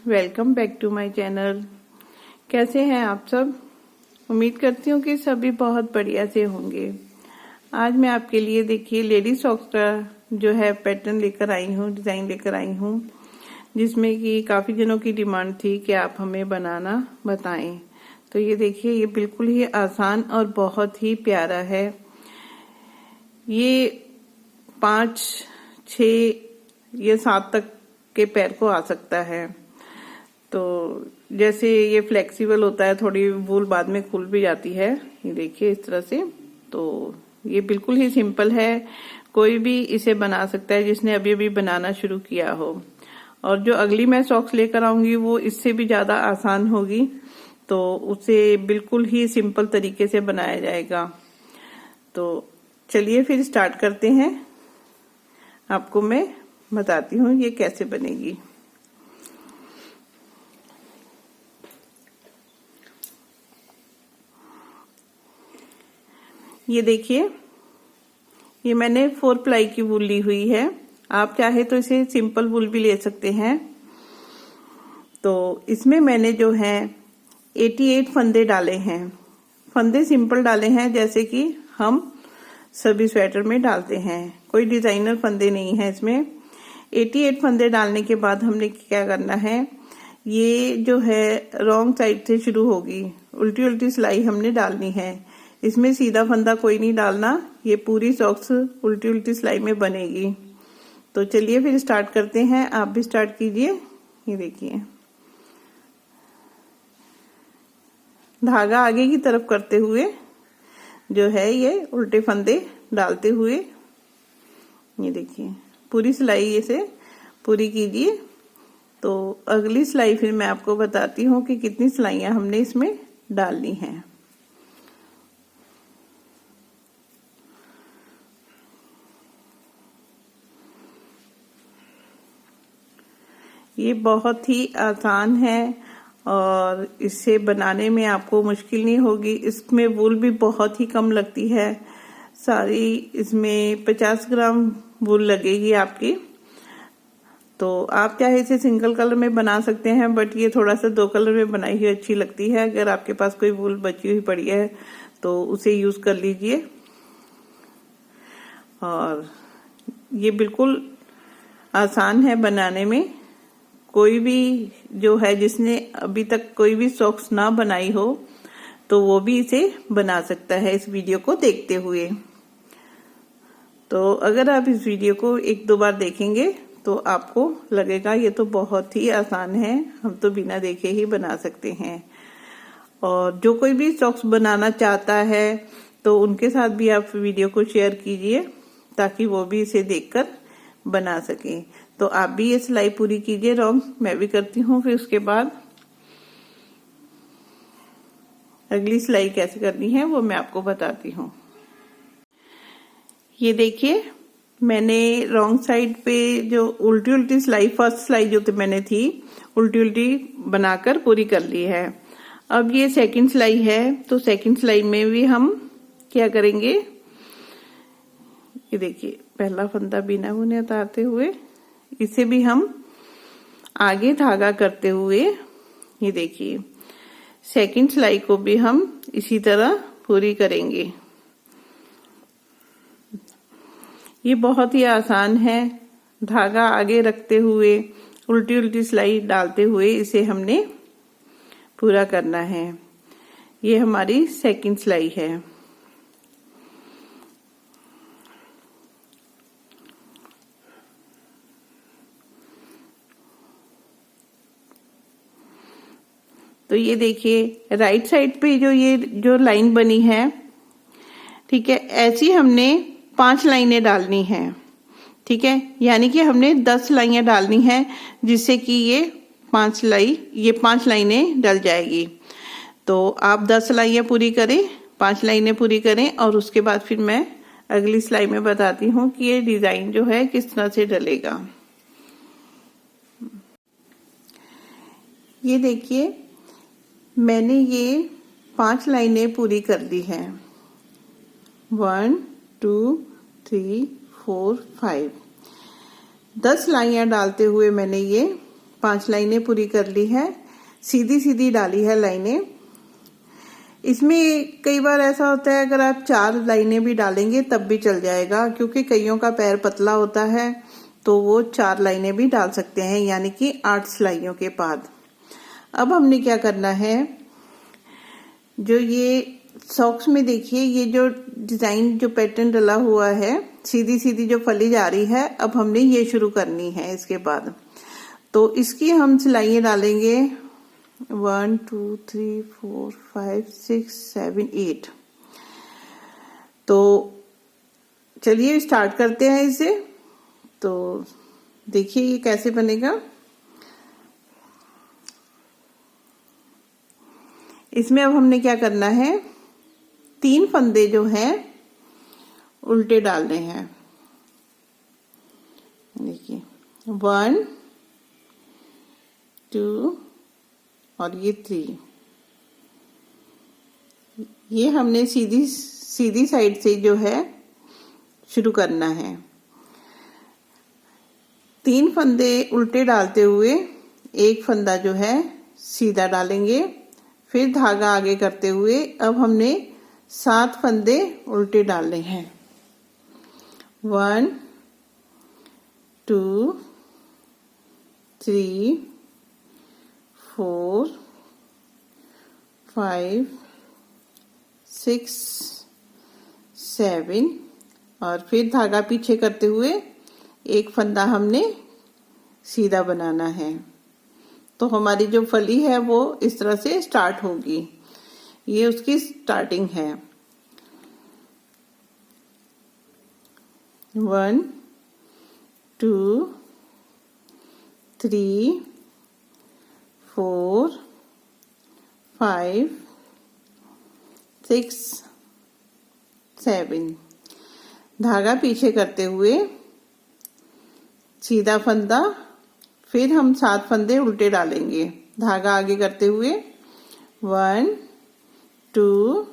Welcome back to my channel. कैसे हैं आप सब? उम्मीद करती हूँ कि सभी बहुत बढ़िया से होंगे। आज मैं आपके लिए देखिए लेडी सॉक्स का जो है पैटर्न लेकर आई हूँ, डिज़ाइन लेकर आई हूँ, जिसमें कि काफ़ी दिनों की डिमांड थी कि आप हमें बनाना बताएं। तो ये देखिए, ये बिल्कुल ही आसान और बहुत ही प्यारा है। ये 5, 6 या 7 तक के पैर को आ सकता है। तो जैसे ये फ्लेक्सिबल होता है, थोड़ी वूल बाद में खुल भी जाती है। ये देखिए इस तरह से। तो ये बिल्कुल ही सिंपल है, कोई भी इसे बना सकता है जिसने अभी अभी बनाना शुरू किया हो। और जो अगली मैं सॉक्स लेकर आऊंगी वो इससे भी ज्यादा आसान होगी, तो उसे बिल्कुल ही सिंपल तरीके से बनाया जाएगा। तो चलिए फिर स्टार्ट करते हैं। आपको मैं बताती हूँ ये कैसे बनेगी। ये देखिए, ये मैंने 4 प्लाई की वूल ली हुई है। आप चाहे तो इसे सिंपल वूल भी ले सकते हैं। तो इसमें मैंने जो है 88 फंदे डाले हैं। फंदे सिंपल डाले हैं जैसे कि हम सभी स्वेटर में डालते हैं, कोई डिजाइनर फंदे नहीं है इसमें। 88 फंदे डालने के बाद हमने क्या करना है, ये जो है रॉन्ग साइड से शुरू होगी, उल्टी उल्टी सिलाई हमने डालनी है। इसमें सीधा फंदा कोई नहीं डालना, ये पूरी सॉक्स उल्टी उल्टी सिलाई में बनेगी। तो चलिए फिर स्टार्ट करते हैं, आप भी स्टार्ट कीजिए। ये देखिए, धागा आगे की तरफ करते हुए जो है ये उल्टे फंदे डालते हुए, ये देखिए पूरी सिलाई इसे पूरी कीजिए। तो अगली सिलाई फिर मैं आपको बताती हूँ कि कितनी सिलाइयां हमने इसमें डालनी है। ये बहुत ही आसान है और इसे बनाने में आपको मुश्किल नहीं होगी। इसमें वूल भी बहुत ही कम लगती है, सारी इसमें 50 ग्राम वूल लगेगी आपकी। तो आप चाहे इसे सिंगल कलर में बना सकते हैं, बट ये थोड़ा सा 2 कलर में बनाई हुई अच्छी लगती है। अगर आपके पास कोई वूल बची हुई पड़ी है तो उसे यूज कर लीजिए। और ये बिल्कुल आसान है बनाने में। कोई भी जो है जिसने अभी तक कोई भी सॉक्स ना बनाई हो तो वो भी इसे बना सकता है इस वीडियो को देखते हुए। तो अगर आप इस वीडियो को 1-2 बार देखेंगे तो आपको लगेगा ये तो बहुत ही आसान है, हम तो बिना देखे ही बना सकते हैं। और जो कोई भी सॉक्स बनाना चाहता है तो उनके साथ भी आप वीडियो को शेयर कीजिए ताकि वो भी इसे देखकर बना सके। तो आप भी ये सिलाई पूरी कीजिए, रॉन्ग मैं भी करती हूँ। फिर उसके बाद अगली सिलाई कैसे करनी है वो मैं आपको बताती हूँ। ये देखिए, मैंने रॉन्ग साइड पे जो उल्टी उल्टी सिलाई, फर्स्ट सिलाई जो मैंने थी उल्टी उल्टी बनाकर पूरी कर ली है। अब ये सेकंड सिलाई है, तो सेकंड सिलाई में भी हम क्या करेंगे, ये देखिए पहला फंदा बिना बुने उतारते हुए इसे भी हम आगे धागा करते हुए, ये देखिए सेकंड सिलाई को भी हम इसी तरह पूरी करेंगे। ये बहुत ही आसान है, धागा आगे रखते हुए उल्टी उल्टी सिलाई डालते हुए इसे हमने पूरा करना है। ये हमारी सेकंड सिलाई है। तो ये देखिए राइट साइड पे जो लाइन बनी है, ठीक है, ऐसी हमने 5 लाइनें डालनी है। ठीक है, यानी कि हमने 10 लाइनें डालनी है, जिससे कि ये 5 लाइनें डल जाएगी। तो आप 10 सिलाइयां पूरी करें, 5 लाइनें पूरी करें, और उसके बाद फिर मैं अगली सिलाई में बताती हूँ कि ये डिजाइन जो है किस तरह से डलेगा। ये देखिए, मैंने ये 5 लाइनें पूरी कर दी हैं। 1 2 3 4 5 10 लाइनें डालते हुए मैंने ये 5 लाइनें पूरी कर ली है, सीधी सीधी डाली है लाइनें। इसमें कई बार ऐसा होता है अगर आप 4 लाइनें भी डालेंगे तब भी चल जाएगा, क्योंकि कईयों का पैर पतला होता है तो वो 4 लाइनें भी डाल सकते हैं, यानी कि 8 सिलाइयों के बाद। अब हमने क्या करना है, जो ये सॉक्स में देखिए ये जो डिजाइन जो पैटर्न डला हुआ है, सीधी सीधी जो फली जा रही है, अब हमने ये शुरू करनी है। इसके बाद तो इसकी हम सिलाइयाँ डालेंगे 1 2 3 4 5 6 7 8। तो चलिए स्टार्ट करते हैं इसे। तो देखिए ये कैसे बनेगा। इसमें अब हमने क्या करना है, 3 फंदे जो हैं उल्टे डालने हैं। देखिए 1 2 और ये 3, ये हमने सीधी सीधी साइड से जो है शुरू करना है। 3 फंदे उल्टे डालते हुए एक फंदा जो है सीधा डालेंगे, फिर धागा आगे करते हुए अब हमने 7 फंदे उल्टे डालने हैं। 1 2 3 4 5 6 7 और फिर धागा पीछे करते हुए एक फंदा हमने सीधा बनाना है। तो हमारी जो फली है वो इस तरह से स्टार्ट होगी, ये उसकी स्टार्टिंग है। 1 2 3 4 5 6 7, धागा पीछे करते हुए सीधा फंदा, फिर हम 7 फंदे उल्टे डालेंगे, धागा आगे करते हुए 1 2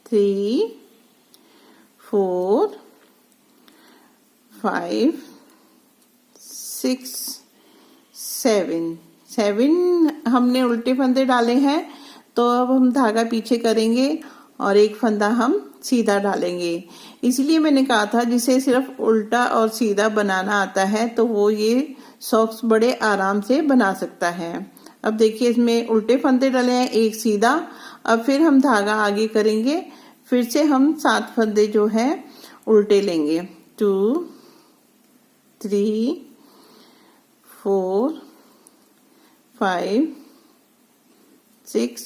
3 4 5 6 7 हमने उल्टे फंदे डाले हैं। तो अब हम धागा पीछे करेंगे और एक फंदा हम सीधा डालेंगे। इसलिए मैंने कहा था जिसे सिर्फ उल्टा और सीधा बनाना आता है तो वो ये सॉक्स बड़े आराम से बना सकता है। अब देखिए इसमें उल्टे फंदे डाले हैं, एक सीधा। अब फिर हम धागा आगे करेंगे, फिर से हम 7 फंदे जो है उल्टे लेंगे। 2 3 4 5 6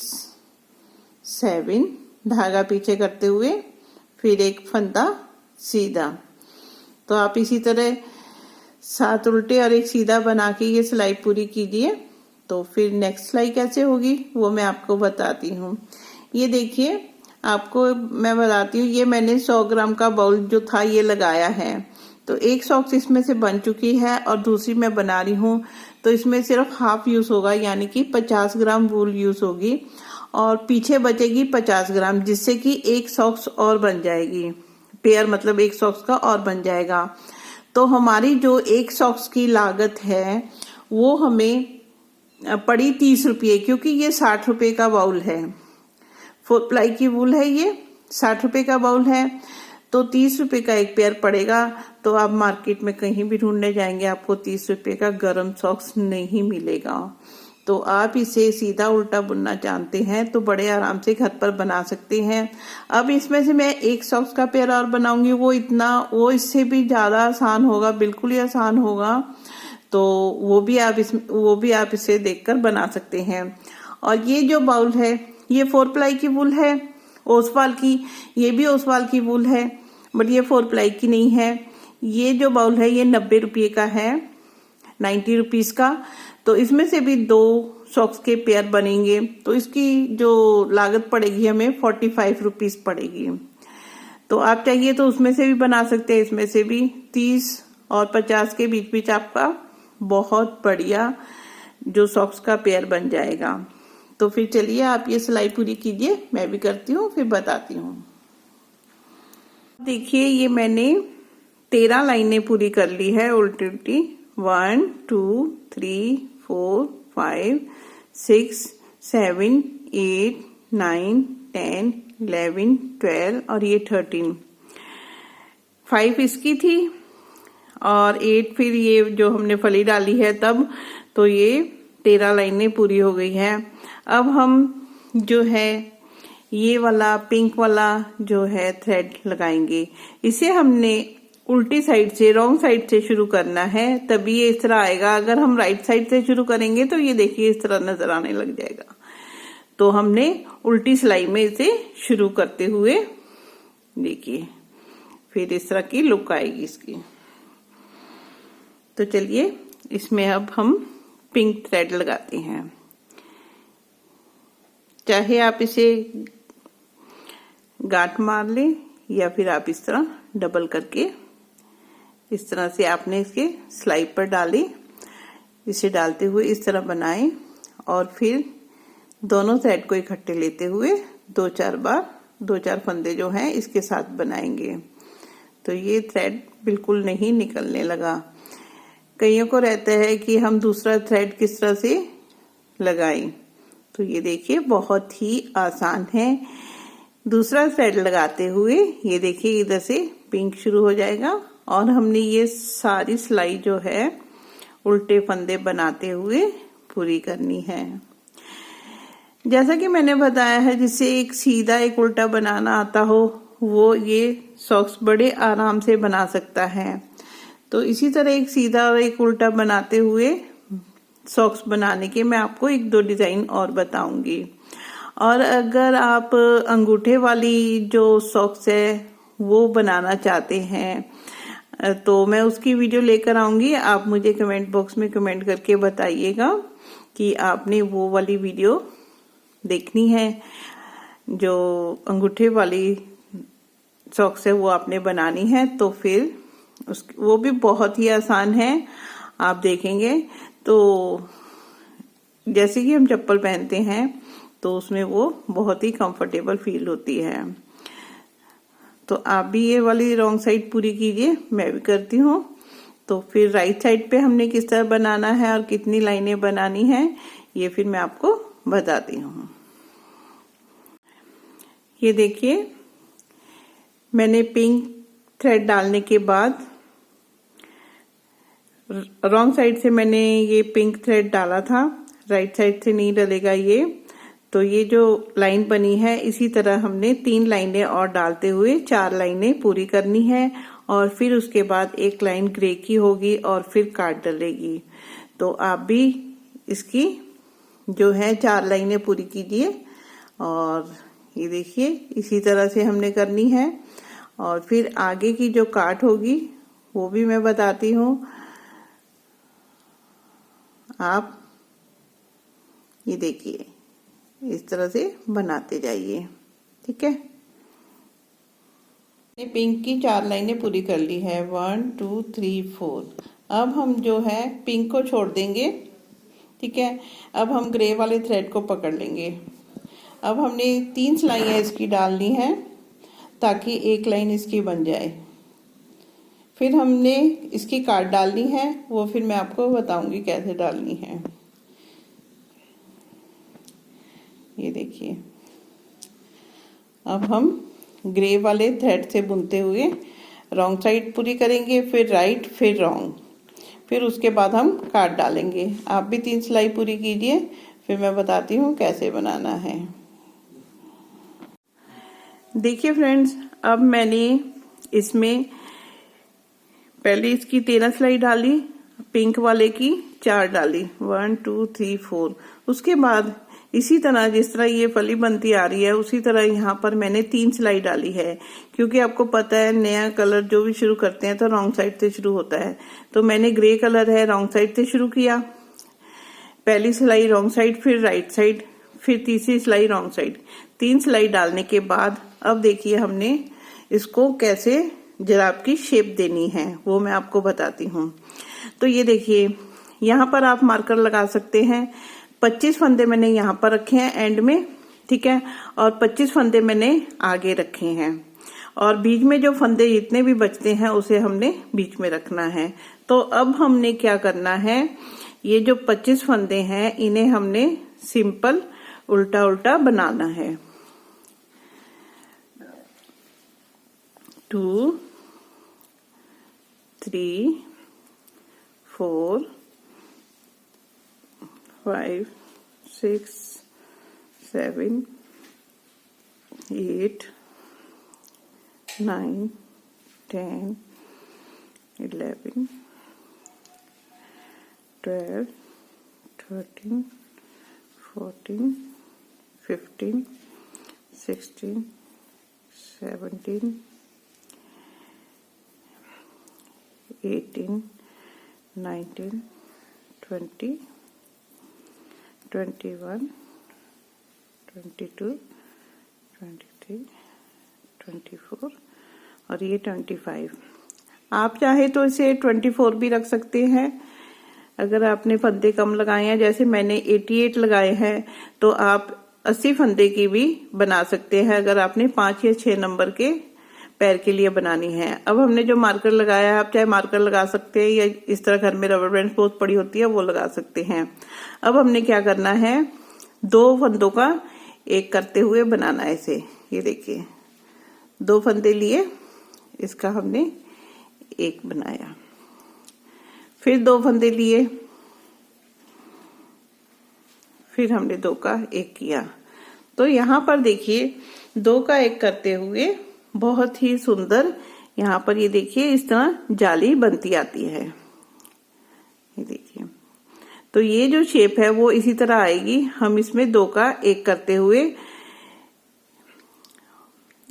7, धागा पीछे करते हुए फिर एक फंदा सीधा। तो आप इसी तरह 7 उल्टे और एक सीधा बना के ये सिलाई पूरी कीजिए। तो फिर नेक्स्ट सिलाई कैसे होगी वो मैं आपको बताती हूँ। ये देखिए आपको मैं बताती हूँ, ये मैंने 100 ग्राम का बाउल जो था ये लगाया है। तो एक सॉक्स इसमें से बन चुकी है और दूसरी मैं बना रही हूँ। तो इसमें सिर्फ हाफ यूज होगा, यानी कि 50 ग्राम वूल यूज होगी और पीछे बचेगी 50 ग्राम, जिससे कि एक सॉक्स और बन जाएगी, पेयर मतलब एक सॉक्स का और बन जाएगा। तो हमारी जो एक सॉक्स की लागत है वो हमें पड़ी 30 रुपये, क्योंकि ये 60 रुपये का बाउल है। 4 प्लाई की वूल है, ये 60 रुपये का बाउल है, तो 30 रुपये का एक पेयर पड़ेगा। तो आप मार्केट में कहीं भी ढूंढने जाएंगे आपको 30 रुपये का गर्म सॉक्स नहीं मिलेगा। तो आप इसे सीधा उल्टा बुनना जानते हैं तो बड़े आराम से घर पर बना सकते हैं। अब इसमें से मैं एक सॉक्स का पेयर और बनाऊंगी, वो इससे भी ज्यादा आसान होगा, बिल्कुल ही आसान होगा। तो वो भी आप इसे देखकर बना सकते हैं। और ये जो बाउल है ये 4 प्लाई की वूल है, ओसवाल की, ये भी ओसवाल की वूल है, बट ये 4 प्लाई की नहीं है। ये जो बाउल है ये 90 रुपये का है, 90 रुपीज का। तो इसमें से भी 2 सॉक्स के पेयर बनेंगे, तो इसकी जो लागत पड़ेगी हमें 45 रुपीज पड़ेगी। तो आप चाहिए तो उसमें से भी बना सकते हैं, इसमें से भी 30 और 50 के बीच बीच आपका बहुत बढ़िया जो सॉक्स का पेयर बन जाएगा। तो फिर चलिए आप ये सिलाई पूरी कीजिए, मैं भी करती हूँ फिर बताती हूँ। देखिए ये मैंने 13 लाइनें पूरी कर ली है उल्टी उल्टी, 1 2 3 4 5 6 7 8 9 10 11 12 और ये 13। 5 इसकी थी और 8 फिर ये जो हमने फली डाली है तब, तो ये 13 लाइनें पूरी हो गई है। अब हम जो है ये वाला पिंक वाला जो है थ्रेड लगाएंगे। इसे हमने उल्टी साइड से, रॉन्ग साइड से शुरू करना है, तभी ये इस तरह आएगा। अगर हम राइट साइड से शुरू करेंगे तो ये देखिए इस तरह नजर आने लग जाएगा। तो हमने उल्टी सिलाई में इसे शुरू करते हुए देखिए फिर इस तरह की लुक आएगी इसकी। तो चलिए इसमें अब हम पिंक थ्रेड लगाते हैं। चाहे आप इसे गांठ मार लें या फिर आप इस तरह डबल करके इस तरह से आपने इसके सिलाई पर डाली, इसे डालते हुए इस तरह बनाएं और फिर दोनों थ्रेड को इकट्ठे लेते हुए 2-4 बार 2-4 फंदे जो हैं इसके साथ बनाएंगे। तो ये थ्रेड बिल्कुल नहीं निकलने लगा। कईयों को रहता है कि हम दूसरा थ्रेड किस तरह से लगाएं, तो ये देखिए बहुत ही आसान है। दूसरा थ्रेड लगाते हुए ये देखिए इधर से पिंक शुरू हो जाएगा और हमने ये सारी सिलाई जो है उल्टे फंदे बनाते हुए पूरी करनी है। जैसा कि मैंने बताया है, जिससे एक सीधा एक उल्टा बनाना आता हो वो ये सॉक्स बड़े आराम से बना सकता है। तो इसी तरह एक सीधा और एक उल्टा बनाते हुए सॉक्स बनाने के मैं आपको 1-2 डिजाइन और बताऊंगी। और अगर आप अंगूठे वाली जो सॉक्स है वो बनाना चाहते हैं तो मैं उसकी वीडियो लेकर आऊंगी। आप मुझे कमेंट बॉक्स में कमेंट करके बताइएगा कि आपने वो वाली वीडियो देखनी है। जो अंगूठे वाली सॉक्स है वो आपने बनानी है, तो फिर वो भी बहुत ही आसान है। आप देखेंगे तो जैसे कि हम चप्पल पहनते हैं तो उसमें वो बहुत ही कंफर्टेबल फील होती है। तो आप भी ये वाली रॉन्ग साइड पूरी कीजिए, मैं भी करती हूँ। तो फिर राइट साइड पे हमने किस तरह बनाना है और कितनी लाइनें बनानी है ये फिर मैं आपको बताती हूँ। ये देखिए मैंने पिंक थ्रेड डालने के बाद रॉन्ग साइड से मैंने ये पिंक थ्रेड डाला था, राइट साइड से नहीं डलेगा ये। तो ये जो लाइन बनी है इसी तरह हमने 3 लाइनें और डालते हुए 4 लाइनें पूरी करनी है और फिर उसके बाद एक लाइन ग्रे की होगी और फिर काट डलेगी। तो आप भी इसकी जो है 4 लाइनें पूरी कीजिए और ये देखिए इसी तरह से हमने करनी है। और फिर आगे की जो काट होगी वो भी मैं बताती हूँ, आप ये देखिए इस तरह से बनाते जाइए, ठीक है। पिंक की 4 लाइनें पूरी कर ली है, 1 2 3 4। अब हम जो है पिंक को छोड़ देंगे, ठीक है। अब हम ग्रे वाले थ्रेड को पकड़ लेंगे। अब हमने 3 सिलाइयाँ इसकी डालनी है ताकि एक लाइन इसकी बन जाए। फिर हमने इसकी काट डालनी है, वो फिर मैं आपको बताऊंगी कैसे डालनी है। ये देखिए अब हम ग्रे वाले थ्रेड से बुनते हुए रॉन्ग साइड पूरी करेंगे, फिर राइट, फिर रॉन्ग, फिर उसके बाद हम काट डालेंगे। आप भी 3 सिलाई पूरी कीजिए, फिर मैं बताती हूँ कैसे बनाना है। देखिए फ्रेंड्स, अब मैंने इसमें पहले इसकी 13 सिलाई डाली, पिंक वाले की 4 डाली, 1 2 3 4। उसके बाद इसी तरह जिस तरह ये फली बनती आ रही है उसी तरह यहाँ पर मैंने 3 सिलाई डाली है, क्योंकि आपको पता है नया कलर जो भी शुरू करते हैं तो रॉन्ग साइड से शुरू होता है। तो मैंने ग्रे कलर है रॉन्ग साइड से शुरू किया, पहली सिलाई रॉन्ग साइड, फिर राइट साइड, फिर तीसरी सिलाई रॉन्ग साइड। 3 सिलाई डालने के बाद अब देखिए हमने इसको कैसे जराब की शेप देनी है वो मैं आपको बताती हूँ। तो ये देखिए यहाँ पर आप मार्कर लगा सकते हैं। 25 फंदे मैंने यहाँ पर रखे हैं एंड में, ठीक है, और 25 फंदे मैंने आगे रखे हैं। और बीच में जो फंदे जितने भी बचते हैं उसे हमने बीच में रखना है। तो अब हमने क्या करना है, ये जो 25 फंदे हैं इन्हें हमने सिंपल उल्टा उल्टा बनाना है। 2 3 4 5 6 7 8 9 10 11 12 13 14 15 16 17 18 19 20 21 22 23 24 और ये 25। आप चाहे तो इसे 24 भी रख सकते हैं अगर आपने फंदे कम लगाए हैं। जैसे मैंने 88 लगाए हैं तो आप 80 फंदे की भी बना सकते हैं अगर आपने 5 या 6 नंबर के पैर के लिए बनानी है। अब हमने जो मार्कर लगाया है, आप चाहे मार्कर लगा सकते हैं या इस तरह घर में रबर बैंड बहुत पड़ी होती है वो लगा सकते हैं। अब हमने क्या करना है, 2 फंदों का एक करते हुए बनाना है इसे। ये देखिए 2 फंदे लिए, इसका हमने एक बनाया, फिर 2 फंदे लिए, फिर हमने 2 का एक किया। तो यहाँ पर देखिए 2 का एक करते हुए बहुत ही सुंदर यहाँ पर ये देखिए इस तरह जाली बनती आती है। ये देखिए, तो ये जो शेप है वो इसी तरह आएगी। हम इसमें 2 का एक करते हुए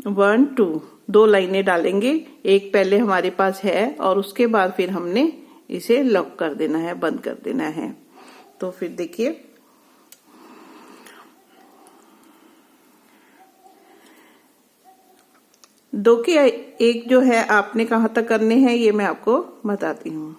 1 2 2 लाइनें डालेंगे। एक पहले हमारे पास है और उसके बाद फिर हमने इसे लॉक कर देना है, बंद कर देना है। तो फिर देखिए दो के एक जो है आपने कहाँ तक करने हैं ये मैं आपको बताती हूँ।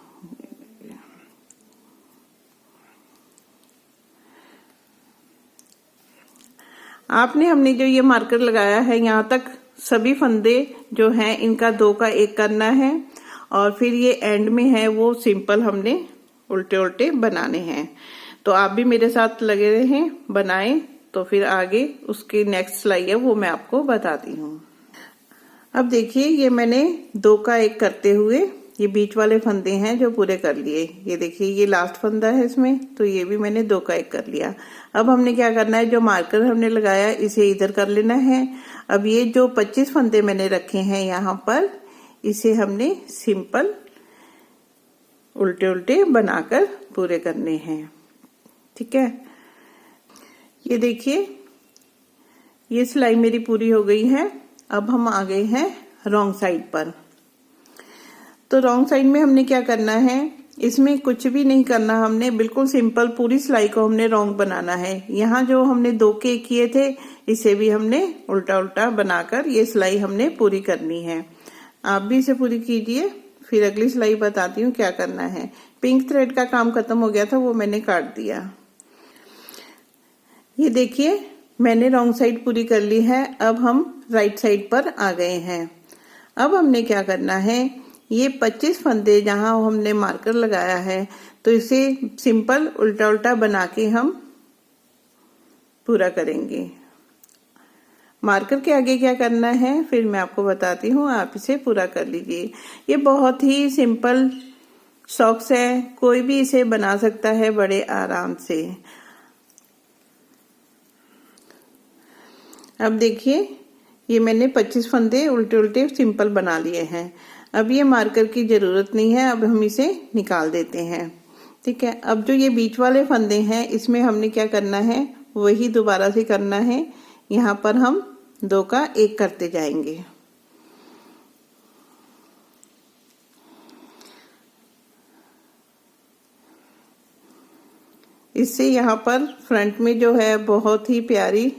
आपने हमने जो ये मार्कर लगाया है यहाँ तक सभी फंदे जो हैं इनका 2 का एक करना है और फिर ये एंड में है वो सिंपल हमने उल्टे उल्टे बनाने हैं। तो आप भी मेरे साथ लगे रहें, बनाएं, तो फिर आगे उसकी नेक्स्ट सिलाई है वो मैं आपको बताती हूँ। अब देखिए ये मैंने 2 का एक करते हुए ये बीच वाले फंदे हैं जो पूरे कर लिए। ये देखिए ये लास्ट फंदा है इसमें, तो ये भी मैंने 2 का एक कर लिया। अब हमने क्या करना है, जो मार्कर हमने लगाया इसे इधर कर लेना है। अब ये जो 25 फंदे मैंने रखे हैं यहाँ पर, इसे हमने सिंपल उल्टे उल्टे बनाकर पूरे करने हैं। ठीक है, ये देखिए ये सिलाई मेरी पूरी हो गई है। अब हम आ गए हैं रॉन्ग साइड पर। तो रॉन्ग साइड में हमने क्या करना है, इसमें कुछ भी नहीं करना, हमने बिल्कुल सिंपल पूरी सिलाई को हमने रॉन्ग बनाना है। यहाँ जो हमने 2 के किए थे इसे भी हमने उल्टा उल्टा बनाकर ये सिलाई हमने पूरी करनी है। आप भी इसे पूरी कीजिए, फिर अगली सिलाई बताती हूँ क्या करना है। पिंक थ्रेड का काम खत्म हो गया था, वो मैंने काट दिया। ये देखिए मैंने रॉन्ग साइड पूरी कर ली है। अब हम राइट साइड पर आ गए हैं। अब हमने क्या करना है, ये 25 फंदे जहां हमने मार्कर लगाया है तो इसे सिंपल उल्टा उल्टा बना के हम पूरा करेंगे। मार्कर के आगे क्या करना है फिर मैं आपको बताती हूँ, आप इसे पूरा कर लीजिए। ये बहुत ही सिंपल सॉक्स है, कोई भी इसे बना सकता है बड़े आराम से। अब देखिए ये मैंने 25 फंदे उल्टे उल्टे सिंपल बना लिए हैं। अब ये मार्कर की जरूरत नहीं है, अब हम इसे निकाल देते हैं। ठीक है, अब जो ये बीच वाले फंदे हैं इसमें हमने क्या करना है वही दोबारा से करना है। यहाँ पर हम 2 का एक करते जाएंगे। इससे यहाँ पर फ्रंट में जो है बहुत ही प्यारी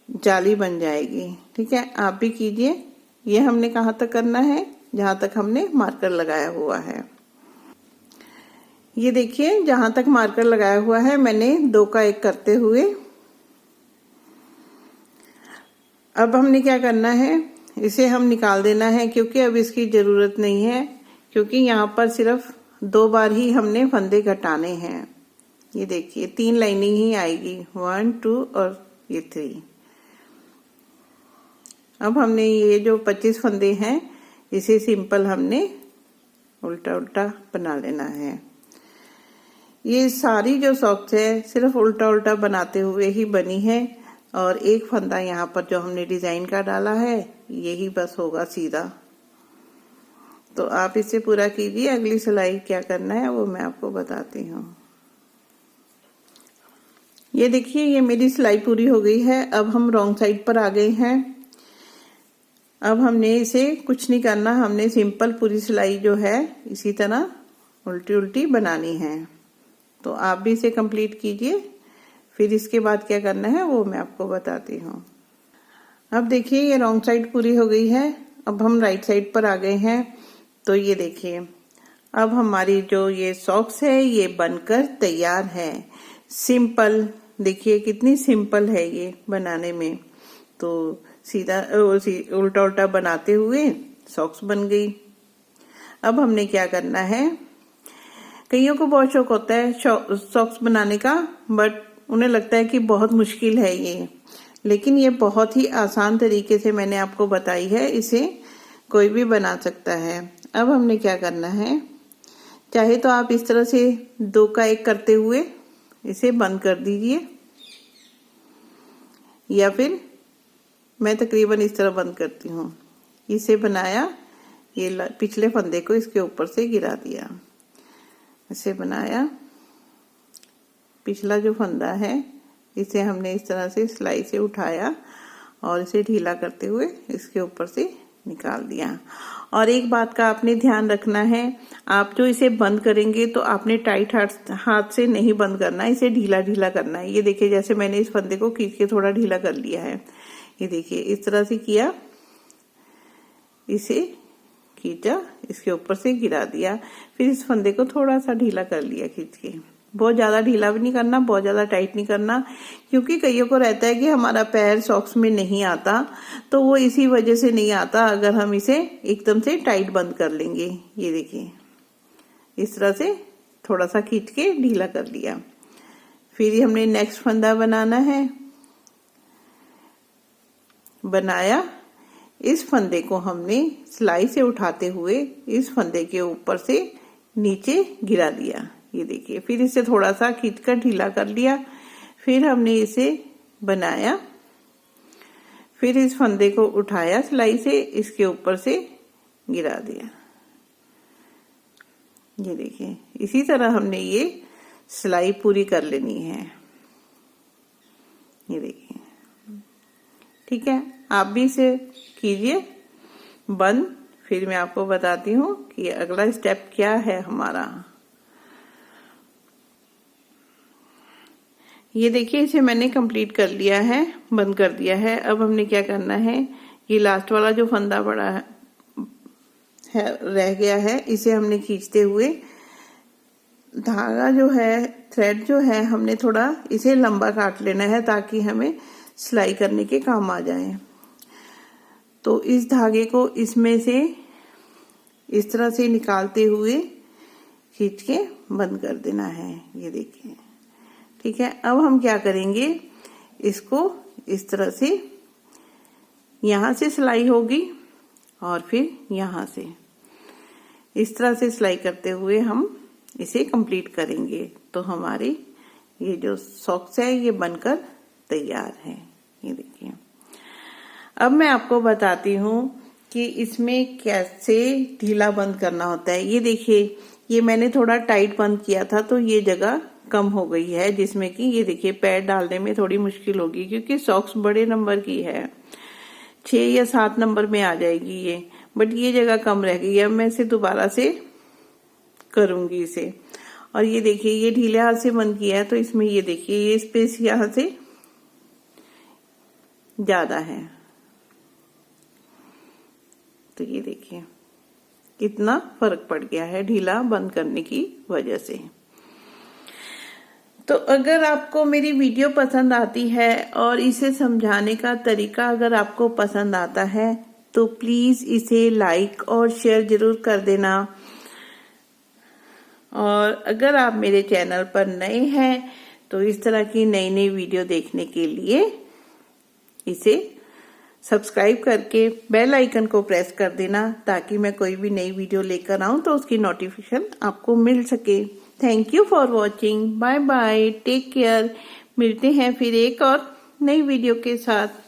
जाली बन जाएगी। ठीक है, आप भी कीजिए। ये हमने कहाँ तक करना है, जहां तक हमने मार्कर लगाया हुआ है। ये देखिए जहां तक मार्कर लगाया हुआ है मैंने 2 का एक करते हुए, अब हमने क्या करना है, इसे हम निकाल देना है क्योंकि अब इसकी जरूरत नहीं है, क्योंकि यहाँ पर सिर्फ 2 बार ही हमने फंदे घटाने हैं। ये देखिए 3 लाइनिंग ही आएगी, 1 2 और ये 3। अब हमने ये जो 25 फंदे हैं इसे सिंपल हमने उल्टा उल्टा बना लेना है। ये सारी जो सॉक्स है सिर्फ उल्टा उल्टा बनाते हुए ही बनी है, और एक फंदा यहाँ पर जो हमने डिजाइन का डाला है यही बस होगा सीधा। तो आप इसे पूरा कीजिए। अगली सिलाई क्या करना है वो मैं आपको बताती हूँ। ये देखिए ये मेरी सिलाई पूरी हो गई है। अब हम रॉन्ग साइड पर आ गए हैं। अब हमने इसे कुछ नहीं करना, हमने सिंपल पूरी सिलाई जो है इसी तरह उल्टी उल्टी बनानी है। तो आप भी इसे कंप्लीट कीजिए, फिर इसके बाद क्या करना है वो मैं आपको बताती हूँ। अब देखिए ये रॉन्ग साइड पूरी हो गई है। अब हम राइट साइड पर आ गए हैं। तो ये देखिए अब हमारी जो ये सॉक्स है ये बनकर तैयार है। सिंपल, देखिए कितनी सिंपल है ये बनाने में। तो सीधा उल्टा उल्टा बनाते हुए सॉक्स बन गई। अब हमने क्या करना है, कईयों को बहुत शौक होता है सॉक्स बनाने का, बट उन्हें लगता है कि बहुत मुश्किल है ये, लेकिन ये बहुत ही आसान तरीके से मैंने आपको बताई है, इसे कोई भी बना सकता है। अब हमने क्या करना है, चाहे तो आप इस तरह से 2 का 1 करते हुए इसे बंद कर दीजिए, या फिर मैं तकरीबन इस तरह बंद करती हूँ। इसे बनाया, ये पिछले फंदे को इसके ऊपर से गिरा दिया, इसे बनाया, पिछला जो फंदा है इसे हमने इस तरह से सिलाई से उठाया और इसे ढीला करते हुए इसके ऊपर से निकाल दिया। और एक बात का आपने ध्यान रखना है, आप जो इसे बंद करेंगे तो आपने टाइट हाथ से नहीं बंद करना, इसे ढीला ढीला करना है। ये देखिए जैसे मैंने इस फंदे को खींच के थोड़ा ढीला कर लिया है, ये देखिए इस तरह से किया, इसे खींचा, इसके ऊपर से गिरा दिया, फिर इस फंदे को थोड़ा सा ढीला कर लिया खींच के। बहुत ज्यादा ढीला भी नहीं करना, बहुत ज्यादा टाइट नहीं करना, क्योंकि कईयों को रहता है कि हमारा पैर सॉक्स में नहीं आता, तो वो इसी वजह से नहीं आता अगर हम इसे एकदम से टाइट बंद कर लेंगे। ये देखिए इस तरह से थोड़ा सा खींच के ढीला कर लिया। फिर हमने नेक्स्ट फंदा बनाना है, बनाया, इस फंदे को हमने सिलाई से उठाते हुए इस फंदे के ऊपर से नीचे गिरा दिया। ये देखिए फिर इसे थोड़ा सा खींचकर ढीला कर लिया, फिर हमने इसे बनाया, फिर इस फंदे को उठाया सिलाई से, इसके ऊपर से गिरा दिया। ये देखिए इसी तरह हमने ये सिलाई पूरी कर लेनी है। ये देखिए ठीक है, आप भी इसे कीजिए बंद, फिर मैं आपको बताती हूँ कि अगला स्टेप क्या है हमारा। ये देखिए इसे मैंने कंप्लीट कर लिया है, बंद कर दिया है। अब हमने क्या करना है, ये लास्ट वाला जो फंदा बड़ा है रह गया है, इसे हमने खींचते हुए धागा जो है, थ्रेड जो है, हमने थोड़ा इसे लंबा काट लेना है ताकि हमें सिलाई करने के काम आ जाए। तो इस धागे को इसमें से इस तरह से निकालते हुए खींच के बंद कर देना है। ये देखिए ठीक है। अब हम क्या करेंगे, इसको इस तरह से यहां से सिलाई होगी और फिर यहां से इस तरह से सिलाई करते हुए हम इसे कंप्लीट करेंगे। तो हमारी ये जो सॉक्स है ये बनकर तैयार है। ये देखिए अब मैं आपको बताती हूँ कि इसमें कैसे ढीला बंद करना होता है। ये देखिए ये मैंने थोड़ा टाइट बंद किया था तो ये जगह कम हो गई है, जिसमें कि ये देखिए पैर डालने में थोड़ी मुश्किल होगी क्योंकि सॉक्स बड़े नंबर की है, 6 या 7 नंबर में आ जाएगी ये, बट ये जगह कम रह गई है। मैं इसे दोबारा से करूंगी इसे। और ये देखिए ये ढीले हाथ से बंद किया है तो इसमें ये देखिए ये स्पेस यहां से ज्यादा है। तो ये देखिए कितना फर्क पड़ गया है ढीला बंद करने की वजह से। तो अगर आपको मेरी वीडियो पसंद आती है और इसे समझाने का तरीका अगर आपको पसंद आता है तो प्लीज इसे लाइक और शेयर जरूर कर देना। और अगर आप मेरे चैनल पर नए हैं तो इस तरह की नई नई वीडियो देखने के लिए इसे सब्सक्राइब करके बेल आइकन को प्रेस कर देना, ताकि मैं कोई भी नई वीडियो लेकर आऊं तो उसकी नोटिफिकेशन आपको मिल सके। Thank you for watching. Bye bye, take care. मिलते हैं फिर एक और नई वीडियो के साथ।